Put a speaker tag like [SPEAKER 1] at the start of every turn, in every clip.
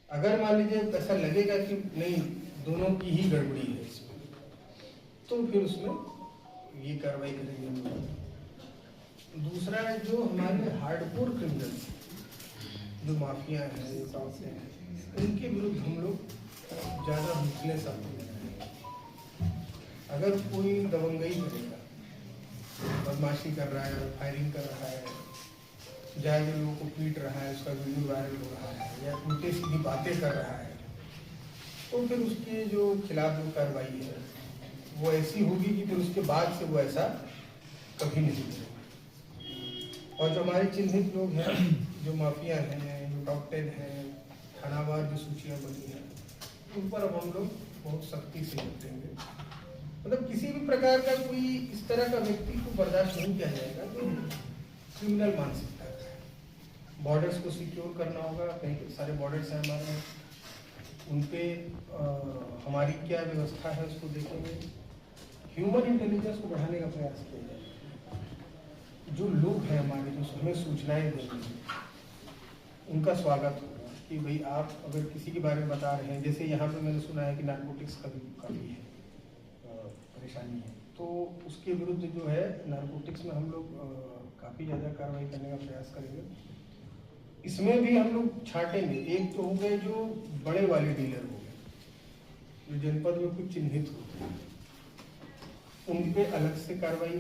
[SPEAKER 1] अगर मान लीजिए ऐसा लगेगा कि नहीं दोनों की ही गड़बड़ी है इसमें, तो फिर उसमें ये कार्रवाई करेंगे हम लोग। दूसरा है जो हमारे हार्डकोर क्रिमिनल्स, जो माफिया हैं, जो टॉपसे हैं, उनके विरुद्ध हम लोग ज़्यादा विजिलेंस आपको देना है। अगर कोई दबंगई करेगा, बदमाशी कर रहा है, फायरिंग कर रहा है, जाके लोगों को पीट रहा है, उसका वीडियो वायरल हो रहा है, या उल्टे सीधी बातें कर रहा है, तो फिर उसके जो खिलाफ जो कार्रवाई है वो ऐसी होगी कि फिर उसके बाद से वो ऐसा कभी नहीं करेगा। और जो हमारे चिन्हित लोग हैं, जो माफिया हैं, जो टॉप 10 हैं, थानावार जो सूचियाँ बनी हैं, उन पर अब हम लोग बहुत सख्ती से निपटेंगे। मतलब किसी भी प्रकार का कोई इस तरह का व्यक्ति को बर्दाश्त नहीं किया जाएगा जो क्रिमिनल मानसिकता का है। बॉर्डर्स को सिक्योर करना होगा, कई सारे बॉर्डर्स हैं हमारे, उन पे हमारी क्या व्यवस्था है उसको देखेंगे। ह्यूमन इंटेलिजेंस को बढ़ाने का प्रयास किया जाए। जो लोग हैं हमारे, जो हमें सूचनाएं देंगे, उनका स्वागत होगा कि भाई आप अगर किसी के बारे में बता रहे हैं, जैसे यहाँ पे मैंने सुना है कि नारकोटिक्स का भी काफ़ी है परेशानी है, तो उसके विरुद्ध जो है नारकोटिक्स में हम लोग काफ़ी ज़्यादा कार्रवाई करने का प्रयास करेंगे। इसमें भी हम लोग छांटेंगे। एक तो हो गए जो बड़े वाले डीलर हो गए, जो जनपद में कुछ चिन्हित होते हैं, उन पे अलग से कार्रवाई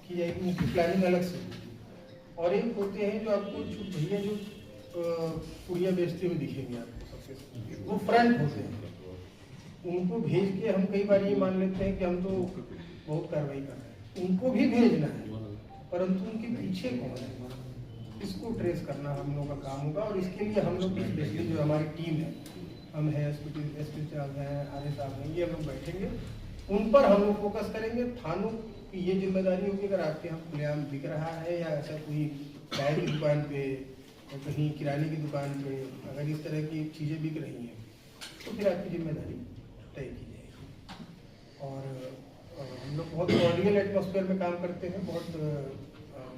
[SPEAKER 1] की जाएगी, उनकी प्लानिंग अलग से होगी। और एक होते हैं जो आपको भैया जो पुड़िया बेचते हुए दिखेंगे आपको, सबसे वो फ्रंट होते हैं, उनको भेज के हम कई बार ये मान लेते हैं कि हम तो बहुत कार्रवाई कर रहे हैं, उनको भी भेजना है, परंतु उनके पीछे कौन है इसको ट्रेस करना हम लोग का काम होगा। और इसके लिए हम लोग स्पेशली जो हमारी टीम है, हम हैं एसपी साहब हैं, आर साहब हैं, ये हम लोग बैठेंगे, उन पर हम लोग फोकस करेंगे। थानों की ये जिम्मेदारी होगी, अगर आपके यहाँ खुलेआम बिक रहा है या ऐसा कोई चाय की दुकान पे या कहीं किराने की दुकान पे अगर इस तरह की चीज़ें बिक रही हैं, तो फिर आपकी जिम्मेदारी तय की जाएगी। और हम लोग बहुत कॉर्डियल एटमॉस्फेयर में काम करते हैं, बहुत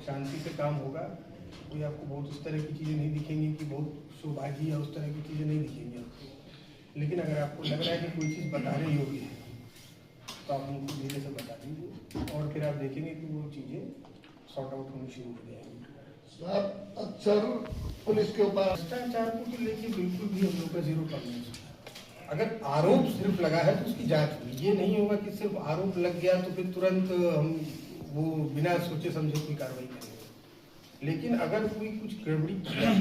[SPEAKER 1] शांति से काम होगा। कोई आपको बहुत उस तरह की चीज़ें नहीं दिखेंगी कि बहुत शोबाजी या उस तरह की चीज़ें नहीं दिखेंगी आपको। लेकिन अगर आपको लग रहा है कि कोई चीज़ बताने योग्य है तो आप उनको धीरे से बता दीजिए, और फिर आप देखेंगे कि वो चीज़ें सॉर्ट आउट होनी शुरू हो जाएंगी।
[SPEAKER 2] सर अक्सर पुलिस के ऊपर
[SPEAKER 1] भ्रष्टाचार को लेकर बिल्कुल भी हम लोग का जीरो टॉलरेंस है। अगर आरोप सिर्फ लगा है तो उसकी जांच हुई, ये नहीं होगा कि सिर्फ आरोप लग गया तो फिर तुरंत हम वो बिना सोचे समझे कोई कार्रवाई करेंगे। लेकिन अगर कोई कुछ गड़बड़ी किया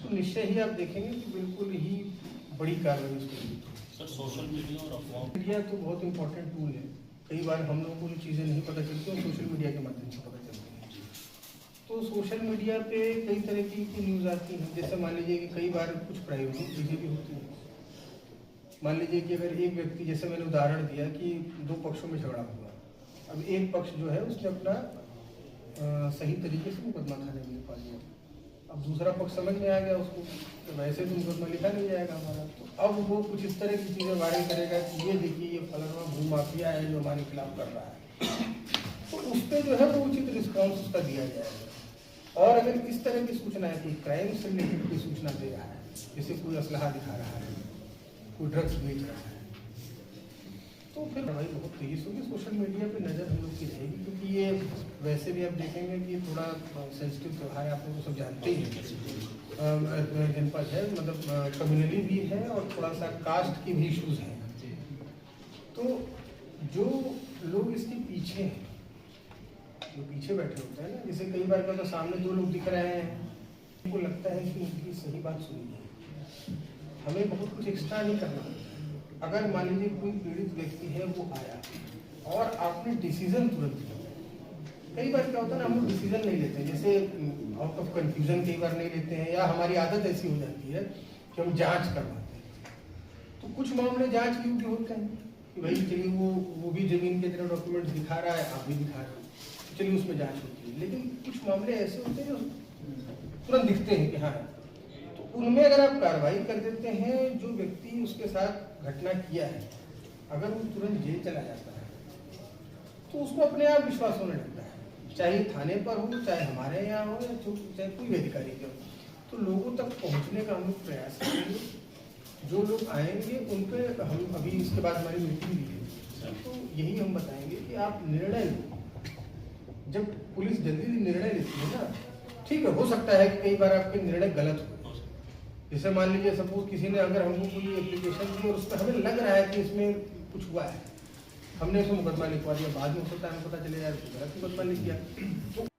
[SPEAKER 1] तो निश्चय ही आप देखेंगे कि बिल्कुल ही बड़ी कार्रवाई उसकी।
[SPEAKER 3] सर सोशल मीडिया और अफवाह
[SPEAKER 1] मीडिया तो बहुत इंपॉर्टेंट टूल है। कई बार हम लोगों को जो चीज़ें नहीं पता चलती हैं सोशल मीडिया के माध्यम से पता चलती हैं। तो सोशल मीडिया पे कई तरह की न्यूज़ आती हैं। जैसे मान लीजिए कि कई बार कुछ प्राइवेट चीज़ें भी होती हैं। मान लीजिए कि अगर एक व्यक्ति, जैसे मैंने उदाहरण दिया कि दो पक्षों में झगड़ा हुआ, अब एक पक्ष जो है उसने अपना सही तरीके से मुकदमा थाने में लिखवा लिया, अब दूसरा पक्ष समझ में आ गया उसको तो वैसे तो मुकदमा लिखा नहीं जाएगा हमारा, तो अब वो कुछ इस तरह की चीज़ें वायरल करेगा कि ये देखिए ये फलाना भू माफिया है जो हमारे खिलाफ कर रहा है, तो उस पर जो है वो उचित रिस्पॉन्स उसका दिया जाएगा। और अगर इस तरह की सूचना है, कोई क्राइम से रिलेटेड कोई सूचना दे रहा है, जैसे कोई असलहा दिखा रहा है, कोई ड्रग्स बेच रहा है, तो फिर भाई बहुत तेजी होगी। सोशल मीडिया पे नज़र हम लोग की रहेगी, क्योंकि ये वैसे भी आप देखेंगे कि थोड़ा सेंसिटिव त्यौहार है, आप लोग तो सब जानते ही हैं, जनपद है, मतलब कम्युनली भी है और थोड़ा सा कास्ट की भी इश्यूज हैं। तो जो लोग इसके पीछे हैं, जो पीछे बैठे होते हैं ना, जैसे कई बार तो सामने दो लोग दिख रहे हैं, उनको लगता है कि उनकी सही बात सुनी है, हमें बहुत कुछ एक्स्ट्रा नहीं करना। अगर मान लीजिए कोई पीड़ित व्यक्ति है वो आया और आपने डिसीजन तुरंत लिया, कई बार क्या होता है ना, हम लोग डिसीजन नहीं लेते, जैसे आउट ऑफ कंफ्यूजन कई बार नहीं लेते हैं, या हमारी आदत ऐसी हो जाती है कि हम जांच करवाते हैं। तो कुछ मामले जांच योग्य होते हैं कि भाई चलिए वो भी जमीन के तरह डॉक्यूमेंट दिखा रहा है, आप भी दिखा रहे हो, चलिए उसमें जाँच होती है। लेकिन कुछ मामले ऐसे होते हैं जो तुरंत दिखते हैं कि हाँ, तो उनमें अगर आप कार्रवाई कर देते हैं, जो व्यक्ति उसके साथ घटना किया है अगर वो तुरंत जेल चला जाता है तो उसको अपने आप विश्वास होने लगता है, चाहे थाने पर हो, चाहे हमारे यहाँ हो, या चाहे कोई भी अधिकारी के हो। तो लोगों तक पहुंचने का हम लोग प्रयास करेंगे। जो लोग आएंगे उन पे हम अभी इसके बाद हमारी मीटिंग भी है, तो यही हम बताएंगे कि आप निर्णय लो। जब पुलिस जल्दी निर्णय लेती है ना, ठीक है, हो सकता है कि कई बार आपके निर्णय गलत हो। जैसे मान लीजिए सपोज किसी ने अगर हमको कोई एप्लीकेशन दी और उसमें हमें लग रहा है कि इसमें कुछ हुआ है, हमने इसमें मुकदमा लिखवा दिया, बाद में हो सकता है हमें पता चले यार गलत मुकदमा लिख दिया, तो